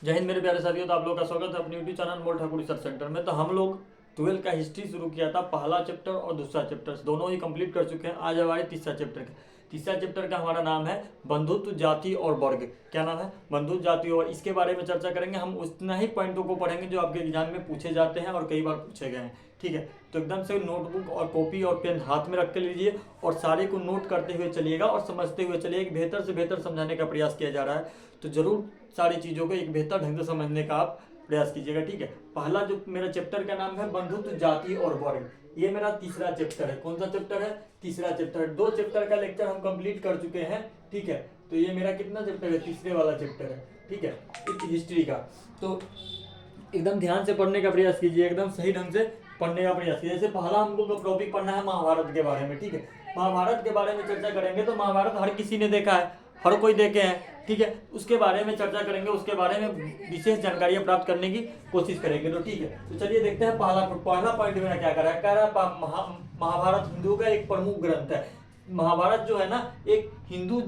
जय हिंद मेरे प्यारे साथियों। तो आप लोग का स्वागत है अपने यूट्यूब चैनल मोल ठाकुर रिसर्च सेंटर में। तो हम लोग 12 का हिस्ट्री शुरू किया था। पहला चैप्टर और दूसरा चैप्टर दोनों ही कंप्लीट कर चुके हैं। आज हमारे तीसरा चैप्टर का हमारा नाम है बंधुत्व, जाति और वर्ग। क्या नाम है? बंधुत्व, जाति और। इसके बारे में चर्चा करेंगे। हम उतना ही पॉइंटों को पढ़ेंगे जो आपके एग्जाम में पूछे जाते हैं और कई बार पूछे गए हैं। ठीक है, तो एकदम से नोटबुक और कॉपी और पेन हाथ में रख के लीजिए और सारे को नोट करते हुए चलिएगा और समझते हुए चलिए। एक बेहतर से बेहतर समझाने का प्रयास किया जा रहा है, तो जरूर सारी चीज़ों को एक बेहतर ढंग से समझने का आप प्रयास कीजिएगा। ठीक है, पहला जो मेरा चैप्टर का नाम है बंधुत्व, जाति और वर्ग। ये मेरा तीसरा चैप्टर है। कौन सा चैप्टर है? तीसरा चैप्टर है। 2 चैप्टर का लेक्चर हम कंप्लीट कर चुके हैं। ठीक है, तो ये मेरा कितना चैप्टर है? तीसरे वाला चैप्टर है। ठीक है, हिस्ट्री का। तो एकदम ध्यान से पढ़ने का प्रयास कीजिए, एकदम सही ढंग से पढ़ने का प्रयास कीजिए। जैसे पहला हमको टॉपिक पढ़ना है महाभारत के बारे में। ठीक है, महाभारत के बारे में चर्चा करेंगे। तो महाभारत हर किसी ने देखा है, हर कोई देखे हैं। ठीक है, उसके बारे में चर्चा करेंगे, उसके बारे में विशेष जानकारियां प्राप्त करने की कोशिश करेंगे। तो ठीक है, तो चलिए देखते हैं पहला पॉइंट मेरा क्या कर रहा है। कह रहा है महाभारत हिंदुओं का एक प्रमुख ग्रंथ है। महाभारत जो है ना, एक हिंदू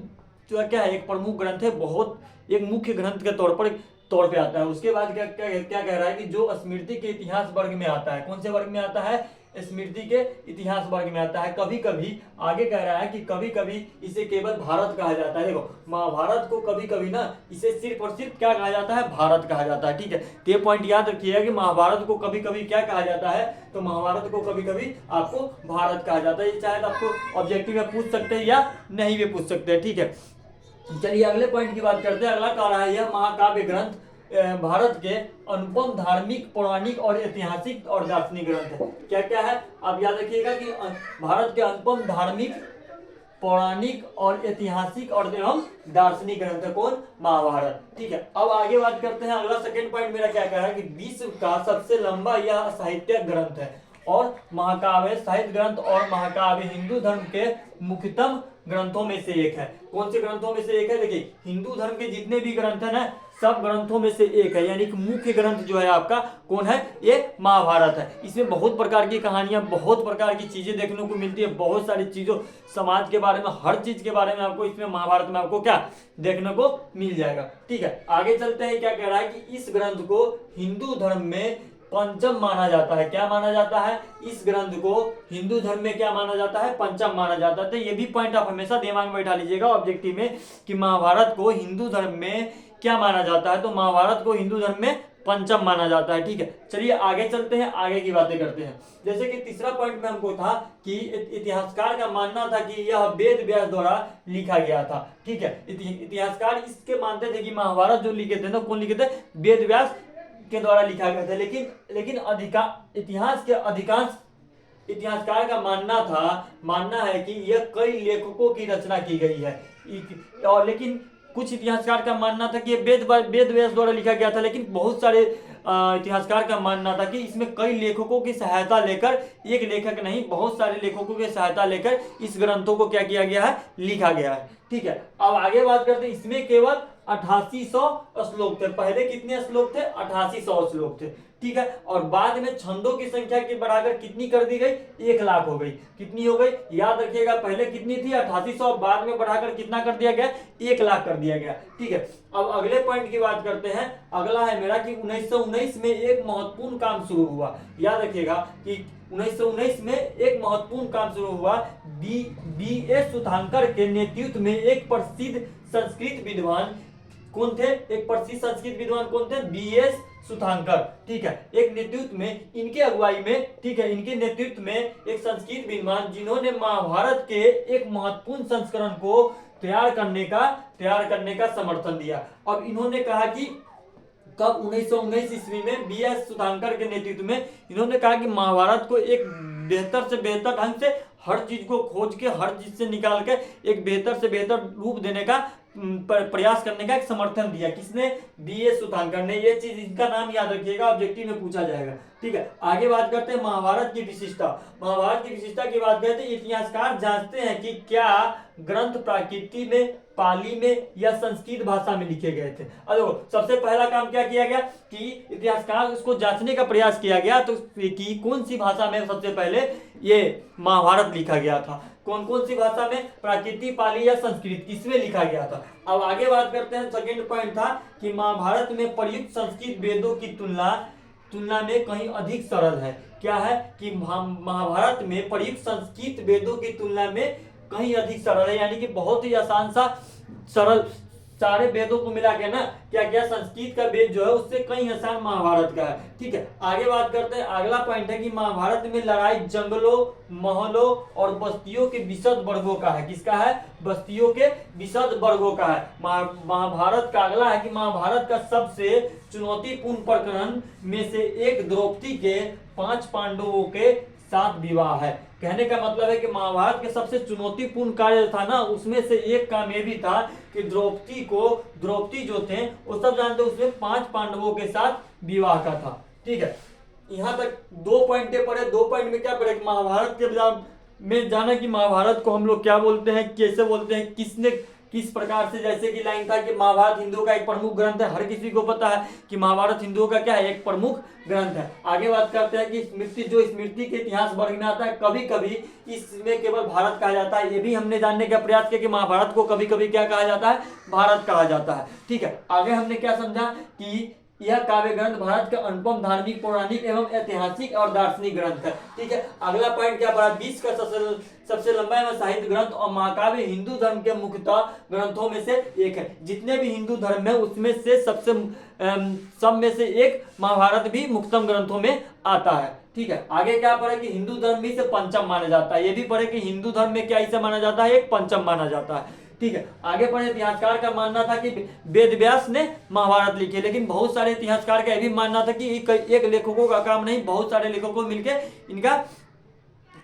जो क्या है, एक प्रमुख ग्रंथ है, बहुत एक मुख्य ग्रंथ के तौर पे आता है। उसके बाद क्या क्या क्या कह रहा है कि जो स्मृति के इतिहास वर्ग में आता है। कौन से वर्ग में आता है? स्मृति के इतिहास वर्ग में आता है। कभी कभी आगे कह रहा है कि कभी कभी इसे केवल भारत कहा जाता है। देखो, महाभारत को कभी कभी ना इसे सिर्फ और सिर्फ क्या कहा जाता है? भारत कहा जाता है। ठीक है, तो ये पॉइंट याद रखिएगा कि महाभारत को कभी कभी क्या कहा जाता है? तो महाभारत को कभी कभी आपको भारत कहा जाता है। ये शायद आपको ऑब्जेक्टिव में पूछ सकते हैं या नहीं भी पूछ सकते हैं। ठीक है, चलिए अगले पॉइंट की बात करते हैं। अगला कह रहा है यह महाकाव्य ग्रंथ भारत के अनुपम धार्मिक, पौराणिक और ऐतिहासिक और दार्शनिक ग्रंथ है। क्या क्या है? आप याद रखिएगा कि भारत के अनुपम धार्मिक, पौराणिक और ऐतिहासिक और एवं दार्शनिक ग्रंथ है। कौन? महाभारत। ठीक है, अब आगे बात करते हैं। अगला सेकंड पॉइंट मेरा क्या कह रहा है कि विश्व का सबसे लंबा यह साहित्यिक ग्रंथ है और महाकाव्य साहित्य ग्रंथ और महाकाव्य हिंदू धर्म के मुख्यतम ग्रंथों में से एक है। कौन से ग्रंथों में से एक है? देखिए, हिंदू धर्म के जितने भी ग्रंथ है ना, सब ग्रंथों में से एक है। यानी कि मुख्य ग्रंथ जो है आपका कौन है? ये महाभारत है। इसमें बहुत प्रकार की कहानियां, बहुत प्रकार की चीजें देखने को मिलती है। बहुत सारी चीजों, समाज के बारे में, हर चीज के बारे में आपको इसमें महाभारत में आपको क्या देखने को मिल जाएगा। ठीक है, आगे चलते हैं। क्या कह रहा है कि इस ग्रंथ को हिंदू धर्म में पंचम माना जाता है। क्या माना जाता है? इस ग्रंथ को हिंदू धर्म में क्या माना जाता है? पंचम माना जाता है। तो ये भी पॉइंट आप हमेशा दिमाग में बैठा लीजिएगा ऑब्जेक्टिव में कि महाभारत को हिंदू धर्म में क्या माना जाता है। तो महाभारत को हिंदू धर्म में पंचम माना जाता है। ठीक है, चलिए आगे चलते हैं, आगे की बातें करते हैं। जैसे कि तीसरा पॉइंट में हमको था कि इतिहासकार का मानना था कि यह वेद व्यास द्वारा लिखा गया था। ठीक है, इतिहासकार इसके मानते थे कि महाभारत जो लिखे थे ना, कौन लिखे थे? वेद व्यास के द्वारा लिखा गया था। लेकिन इतिहास के अधिकांश इतिहासकार का मानना है कि यह कई लेखकों की रचना की गई है। और लेकिन कुछ इतिहासकार का मानना था कि ये वेद व्यास द्वारा लिखा गया था। लेकिन बहुत सारे इतिहासकार का मानना था कि इसमें कई लेखकों की सहायता लेकर, एक लेखक नहीं, बहुत सारे लेखकों की सहायता लेकर इस ग्रंथों को क्या किया गया है? लिखा गया है। ठीक है, अब आगे बात करते हैं। इसमें केवल 8800 श्लोक थे। पहले कितने श्लोक थे? 8800 श्लोक थे। ठीक है, और बाद में छंदों की संख्या की बढ़ाकर कितनी कर दी गई? 1,00,000 हो गई। कितनी हो गई? याद रखिएगा, पहले कितनी थी? 8800, बाद में बढ़ाकर कितना कर दिया गया? 1,00,000 कर दिया गया। ठीक है, अब अगले पॉइंट की बात करते हैं। अगला है मेरा कि 1919 में एक महत्वपूर्ण काम शुरू हुआ। याद रखिएगा कि 1919 में एक महत्वपूर्ण काम शुरू हुआ। बी.एस. सुधांकर के नेतृत्व में एक प्रसिद्ध संस्कृत विद्वान कौन थे? एक प्रसिद्ध संस्कृत विद्वान कौन थे? बी.एस. सुधांकर। ठीक है, एक नेतृत्व में, इनके अगुवाई में, ठीक है, इनके नेतृत्व में एक संस्कृत विद्वान जिन्होंने महाभारत के एक महत्वपूर्ण संस्करण को तैयार करने का समर्थन दिया। अब इन्होंने कहा कि कब? 1919 ईस्वी में बी.एस. सुधांकर के नेतृत्व में इन्होंने कहा कि महाभारत को एक बेहतर से बेहतर ढंग से हर चीज को खोज के, हर चीज से निकाल के एक बेहतर से बेहतर रूप देने का प्रयास करने का एक समर्थन दिया। किसने? बी.एस. सुधांकर ने। ये चीज, इनका नाम याद रखिएगा, ऑब्जेक्टिव में पूछा जाएगा। ठीक है, आगे बात करते हैं महाभारत की विशिष्टता। महाभारत की विशिष्टता की बात करते हैं। इतिहासकार जांचते हैं कि क्या ग्रंथ प्राकृति में, पाली में या संस्कृत भाषा में लिखे गए थे। अब सबसे पहला काम क्या किया गया कि इतिहासकार उसको जांचने का प्रयास किया गया तो कि कौन सी भाषा में सबसे पहले ये महाभारत लिखा गया था। कौन कौन सी भाषा में, प्राकृतिक, पाली या संस्कृत, किसमें लिखा गया था। अब आगे बात करते हैं, सेकंड पॉइंट था कि महाभारत में प्रयुक्त संस्कृत वेदों की तुलना में कहीं अधिक सरल है। क्या है कि महाभारत में प्रयुक्त संस्कृत वेदों की तुलना में कहीं अधिक सरल है, यानी कि बहुत ही आसान सा सरल, सारे वेदों को मिला के ना क्या क्या संस्कृत का वेद जो है उससे कहीं आसान महाभारत का है। ठीक है, आगे बात करते हैं। अगला पॉइंट है कि महाभारत में लड़ाई जंगलों, महलों और बस्तियों के विशद वर्गों का है। किसका है? बस्तियों के विशद वर्गों का है। महाभारत का अगला है कि महाभारत का सबसे चुनौतीपूर्ण प्रकरण में से एक द्रौपदी के 5 पांडवों के साथ विवाह है। कहने का मतलब है कि महाभारत के सबसे चुनौतीपूर्ण कार्य था ना, उसमें से एक काम ये भी था कि द्रौपदी जो थे वो सब जानते, उसमें 5 पांडवों के साथ विवाह का था। ठीक है, यहाँ तक 2 पॉइंट पढ़े। 2 पॉइंट में क्या पढ़े? महाभारत के में जाना कि महाभारत को हम लोग क्या बोलते हैं, कैसे बोलते हैं, किसने किस प्रकार से, जैसे कि लाइन था कि महाभारत हिंदुओं का एक प्रमुख ग्रंथ है। हर किसी को पता है कि महाभारत हिंदुओं का क्या है, एक प्रमुख ग्रंथ है। आगे बात करते हैं कि स्मृति के इतिहास वर्ग में आता है। कभी कभी इसमें केवल भारत कहा जाता है, ये भी हमने जानने का प्रयास किया कि महाभारत को कभी कभी क्या कहा जाता है, भारत कहा जाता है। ठीक है, आगे हमने क्या समझा कि यह काव्य ग्रंथ भारत का अनुपम धार्मिक, पौराणिक एवं ऐतिहासिक और दार्शनिक ग्रंथ है। ठीक है, अगला पॉइंट क्या पढ़ा? विश्व का सबसे लंबा एवं साहित्य ग्रंथ और महाकाव्य हिंदू धर्म के मुख्यतः ग्रंथों में से एक है। जितने भी हिंदू धर्म है उसमें से सब में से एक महाभारत भी मुख्यतम ग्रंथों में आता है। ठीक है, आगे क्या पढ़े कि हिंदू धर्म में से पंचम माना जाता है। ये भी पढ़े कि हिंदू धर्म में क्या इसे माना जाता है, एक पंचम माना जाता है। ठीक है, आगे पढ़े। इतिहासकार का मानना था कि वेद व्यास ने महाभारत लिखी, लेकिन बहुत सारे इतिहासकार का यह भी मानना था कि एक लेखकों का काम नहीं, बहुत सारे लेखकों मिलकर इनका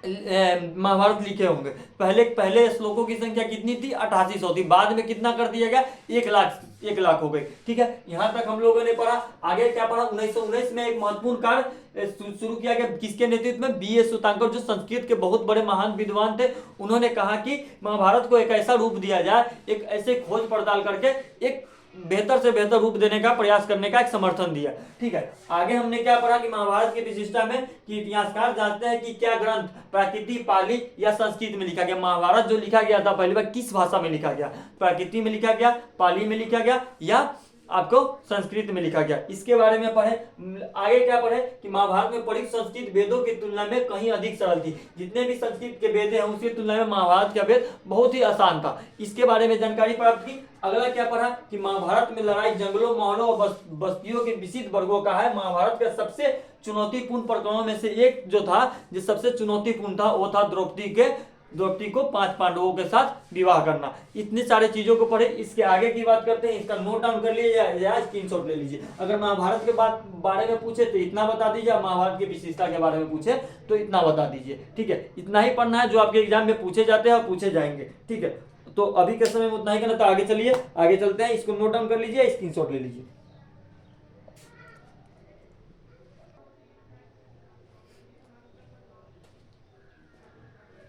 महाभारत लिखे होंगे। पहले श्लोकों की संख्या कितनी थी? 8800 थी। बाद में कितना कर दिया गया? 1 लाख हो गई। ठीक है, यहां तक हम लोगों ने पढ़ा। आगे क्या पढ़ा? 1919 में एक महत्वपूर्ण कार्य शुरू किया गया। किसके नेतृत्व में? बी एस सुतांकर, जो संस्कृत के बहुत बड़े महान विद्वान थे। उन्होंने कहा कि महाभारत को एक ऐसा रूप दिया जाए, एक ऐसे खोज पड़ताल करके एक बेहतर से बेहतर रूप देने का प्रयास करने का एक समर्थन दिया। ठीक है, आगे हमने क्या पढ़ा कि महाभारत की विशिष्टता में कि इतिहासकार जानते हैं कि क्या ग्रंथ प्राकृतिक, पाली या संस्कृत में लिखा गया। महाभारत जो लिखा गया था पहली बार किस भाषा में लिखा गया? प्राकृतिक में लिखा गया, पाली में लिखा गया या आपको संस्कृत में लिखा गया, इसके बारे में पढ़े। आगे क्या पढ़े कि महाभारत में प्रयुक्त संस्कृत वेदों की तुलना में कहीं अधिक सरल थी। जितने भी संस्कृत के वेद हैं उसकी तुलना में महाभारत का वेद बहुत ही आसान था, इसके बारे में जानकारी प्राप्त की। अगला क्या पढ़ा कि महाभारत में लड़ाई जंगलों, महलों और बस्तियों के विशिष्ट वर्गों का है। महाभारत का सबसे चुनौतीपूर्ण प्रकरणों में से एक जो था, जो सबसे चुनौतीपूर्ण था, वो था द्रौपदी को 5 पांडवों के साथ विवाह करना। इतनी सारी चीजों को पढ़े। इसके आगे की बात करते हैं, इसका नोट डाउन कर लीजिए या स्क्रीनशॉट ले लीजिए। अगर महाभारत के बारे में पूछे तो इतना बता दीजिए, महाभारत की विशेषता के बारे में पूछे तो इतना बता दीजिए। ठीक है, इतना ही पढ़ना है जो आपके एग्जाम में पूछे जाते हैं और पूछे जाएंगे। ठीक है, तो अभी के समय में उतना ही करना। तो आगे चलिए, आगे चलते हैं। इसको नोट डाउन कर लीजिए, स्क्रीनशॉट ले लीजिए।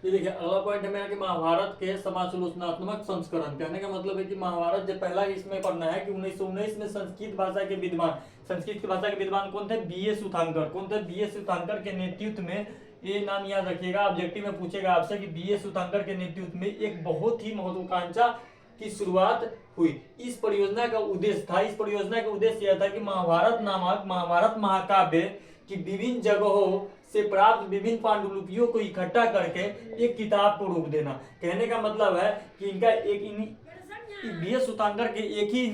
ये देखिए, अगला पॉइंट है मेरा कि महाभारत के समालोचनात्मक संस्करण। कहने का मतलब है कि महाभारत जो पहला इसमें पढ़ना है कि 1919 में संस्कृत भाषा के विद्वान कौन थे? B S Sutankar. कौन थे? बी एस सुतांकर के नेतृत्व में, ये नाम याद रखिएगा, ऑब्जेक्टिव में पूछेगा आपसे कि बी एस सुतांकर के नेतृत्व में एक बहुत ही महत्वाकांक्षा की शुरुआत हुई। इस परियोजना का उद्देश्य यह था कि महाभारत महाकाव्य की विभिन्न जगहों से प्राप्त विभिन्न पांडुलिपियों को इकट्ठा करके एक किताब को रूप देना। कहने का मतलब है कि इनका बी एस सुतांकर के एक ही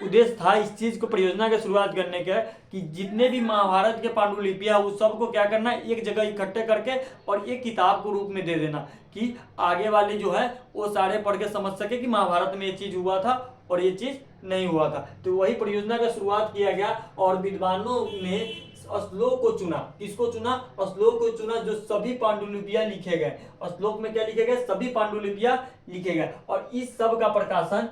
उद्देश्य था इस चीज को, परियोजना की शुरुआत करने का, कि जितने भी महाभारत के पांडुलिपियां उस सबको क्या करना, एक जगह इकट्ठे करके और एक किताब को रूप में दे देना कि आगे वाले जो है वो सारे पढ़ के समझ सके कि महाभारत में ये चीज हुआ था और ये चीज नहीं हुआ था। तो वही परियोजना का शुरुआत किया गया और विद्वानों ने श्लोक को चुना। किसको चुना? श्लोक को चुना जो सभी पांडुलिपियां लिखे गए। श्लोक में क्या लिखे गए? सभी पांडुलिपियां लिखे गए। और इस सब का प्रकाशन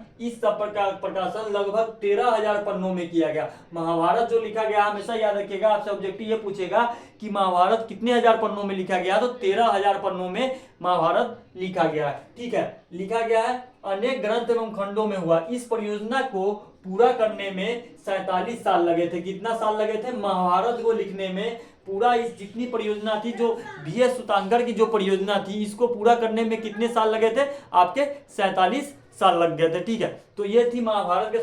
लगभग 13,000 पन्नों में किया गया। महाभारत जो लिखा गया, हमेशा याद रखिएगा, आपसे ऑब्जेक्टिव ये पूछेगा कि महाभारत कितने हजार पन्नों में लिखा गया, तो 13,000 पन्नों में महाभारत लिखा गया है। ठीक है, लिखा गया है, अनेक ग्रंथ एवं खंडों में हुआ। इस परियोजना को पूरा करने में 47 साल लगे थे। कितना साल लगे थे? महाभारत को लिखने में पूरा इस जितनी परियोजना थी, जो BS सूतांकर की जो परियोजना थी, इसको पूरा करने में कितने साल लगे थे? आपके 47 साल लग गए थे। ठीक है, तो ये थी महाभारत के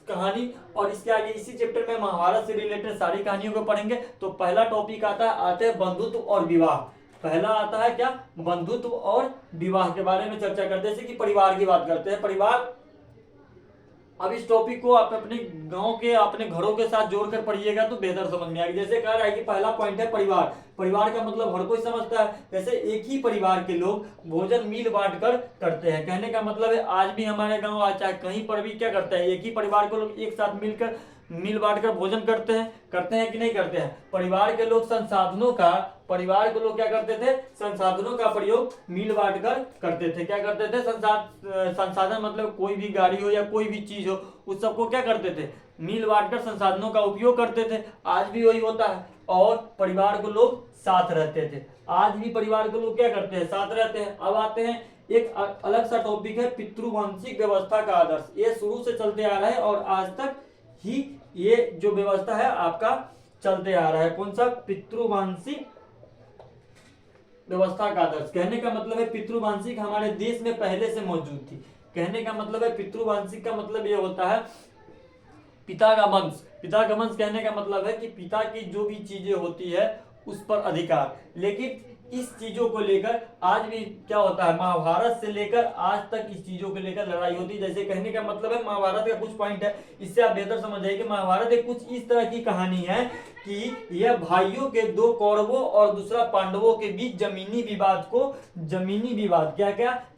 कहानी। और इसके आगे इसी चैप्टर में महाभारत से रिलेटेड सारी कहानियों को पढ़ेंगे। तो पहला टॉपिक आते हैं बंधुत्व और विवाह। पहला आता है क्या? बंधुत्व और विवाह के बारे में चर्चा करते हैं, जैसे कि परिवार की बात करते हैं। परिवार, अब इस टॉपिक को आप अपने गांव के, अपने घरों के साथ जोड़कर पढ़िएगा तो बेहतर समझ में आएगी। जैसे कह रहा है कि पहला पॉइंट है परिवार। परिवार का मतलब हर कोई समझता है। जैसे एक ही परिवार के लोग भोजन मिल बांट कर करते हैं। कहने का मतलब है आज भी हमारे गांव, आज चाहे कहीं पर भी क्या करते हैं, एक ही परिवार के लोग एक साथ मिलकर मिल बांट कर भोजन करते हैं कि नहीं करते हैं? परिवार के लोग परिवार के लोग क्या करते थे? संसाधनों का प्रयोग मिल बांट कर करते थे। क्या करते थे? संसाधन मतलब कोई भी गाड़ी हो या कोई भी चीज हो, उस सबको क्या करते थे? मिल बांट कर संसाधनों का उपयोग करते थे। आज भी वही होता है। और परिवार के लोग साथ रहते थे। आज भी परिवार के लोग क्या करते हैं? साथ रहते हैं। अब आते हैं एक अलग सा टॉपिक है पितृवंशिक व्यवस्था का आदर्श। ये शुरू से चलते आ रहा है और आज तक ही ये जो व्यवस्था है आपका चलते आ रहा है। कौन सा? पितृवंशिक व्यवस्था का आदर्श। कहने का मतलब है पितृवंशिक हमारे देश में पहले से मौजूद थी। कहने का मतलब है पितृवंशिक का मतलब ये होता है पिता का वंश। पिता का वंश कहने का मतलब है कि पिता की जो भी चीजें होती है उस पर अधिकार। लेकिन इस चीजों को लेकर आज भी क्या होता है? महाभारत से लेकर आज तक इस चीजों को लेकर लड़ाई होती है। जैसे कहने का मतलब है महाभारत का कुछ पॉइंट है, इससे आप बेहतर समझ जाइए कि महाभारत एक कुछ इस तरह की कहानी है कि यह भाइयों के, दो कौरवों और दूसरा पांडवों के बीच जमीनी विवाद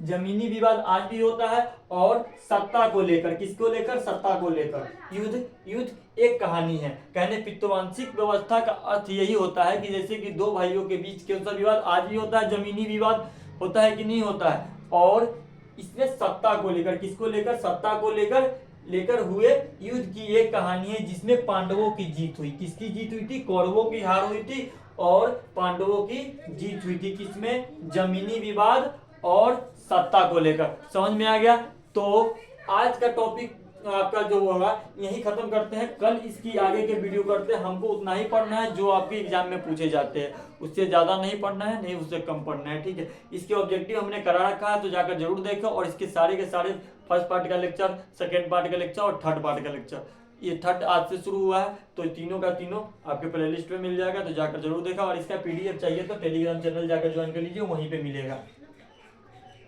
जमीनी विवाद आज भी होता है। और सत्ता को लेकर, किसको लेकर? सत्ता को लेकर युद्ध एक कहानी है। कहने पितृवंशिक व्यवस्था का अर्थ यही होता है कि जैसे कि दो भाइयों के बीच कौन सा विवाद आज भी होता है? जमीनी विवाद होता है कि नहीं होता है? और इसमें सत्ता को लेकर, किसको लेकर? सत्ता को लेकर हुए युद्ध की एक कहानी है, जिसमें पांडवों की जीत हुई। किसकी जीत हुई थी? कौरवों की हार हुई थी और पांडवों की जीत हुई थी। किसमें? जमीनी विवाद और सत्ता को लेकर। समझ में आ गया? तो आज का टॉपिक आपका जो होगा यही खत्म करते हैं। कल इसकी आगे के वीडियो करते हैं। हमको उतना ही पढ़ना है जो आपके एग्जाम में पूछे जाते हैं, उससे ज्यादा नहीं पढ़ना है, नहीं उससे कम पढ़ना है। ठीक है, इसके ऑब्जेक्टिव हमने करा रखा है, तो जाकर जरूर देखो। और इसके सारे के सारे फर्स्ट पार्ट का लेक्चर, सेकेंड पार्ट का लेक्चर और थर्ड पार्ट का लेक्चर, ये थर्ड आज से शुरू हुआ है, तो तीनों का तीनों आपके प्लेलिस्ट में मिल जाएगा, तो जाकर जरूर देखा। और इसका PDF चाहिए तो टेलीग्राम चैनल जाकर ज्वाइन कर लीजिए, वहीं पे मिलेगा।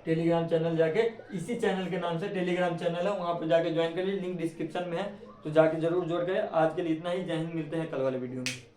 टेलीग्राम चैनल जाके, इसी चैनल के नाम से टेलीग्राम चैनल है, वहां पर जाके ज्वाइन कर लीजिए, लिंक डिस्क्रिप्शन में है, तो जाके जरूर ज्वाइन करें। आज के लिए इतना ही। जय हिंद, मिलते हैं कल वाले वीडियो में।